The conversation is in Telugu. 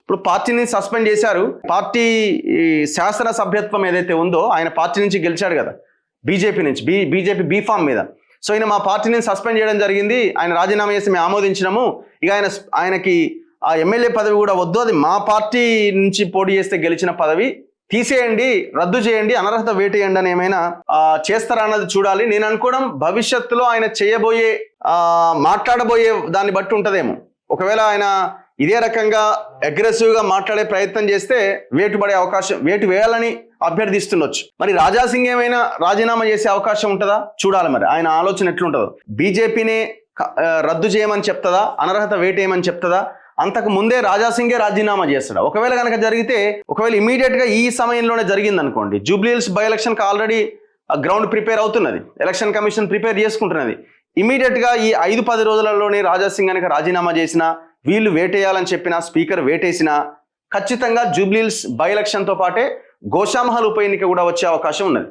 ఇప్పుడు పార్టీని సస్పెండ్ చేశారు. పార్టీ శాసన సభ్యత్వం ఏదైతే ఉందో ఆయన పార్టీ నుంచి గెలిచాడు కదా, బీజేపీ నుంచి, బీజేపీ బీఫామ్ మీద. సో ఈయన మా పార్టీని సస్పెండ్ చేయడం జరిగింది, ఆయన రాజీనామా చేసి మేము ఆమోదించినాము, ఇక ఆయనకి ఆ ఎమ్మెల్యే పదవి కూడా వద్దు, అది మా పార్టీ నుంచి పోటీ చేస్తే గెలిచిన పదవి, తీసేయండి, రద్దు చేయండి, అనర్హత వేటేయండి అని ఏమైనా చేస్తారా అన్నది చూడాలి. నేను అనుకోవడం భవిష్యత్తులో ఆయన చేయబోయే మాట్లాడబోయే దాన్ని బట్టి ఉంటదేమో. ఒకవేళ ఆయన ఇదే రకంగా అగ్రెసివ్గా మాట్లాడే ప్రయత్నం చేస్తే వేటు వేయాలని అభ్యర్థిస్తుండొచ్చు. మరి రాజాసింగ్ ఏమైనా రాజీనామా చేసే అవకాశం ఉంటుందా చూడాలి. మరి ఆయన ఆలోచన ఎట్లుంటుందో, బీజేపీనే రద్దు చేయమని చెప్తుందా, అనర్హత వేటేయమని చెప్తుందా, అంతకు ముందే రాజాసింగే రాజీనామా చేస్తాడు. ఒకవేళ కనుక జరిగితే, ఒకవేళ ఇమీడియట్ గా ఈ సమయంలోనే జరిగింది అనుకోండి, జూబ్లీహిల్స్ బై ఎలక్షన్ కి ఆల్రెడీ గ్రౌండ్ ప్రిపేర్ అవుతున్నది, ఎలక్షన్ కమిషన్ ప్రిపేర్ చేసుకుంటున్నది. ఇమీడియట్ గా ఈ 5-10 రోజులలోనే రాజాసింగ్ కనుక రాజీనామా చేసినా, వీళ్ళు వేటేయాలని చెప్పినా, స్పీకర్ వేటేసినా, ఖచ్చితంగా జూబ్లీహిల్స్ బై ఎలక్షన్ తో పాటే గోషామహల్ ఉప ఎన్నిక కూడా వచ్చే అవకాశం ఉన్నది.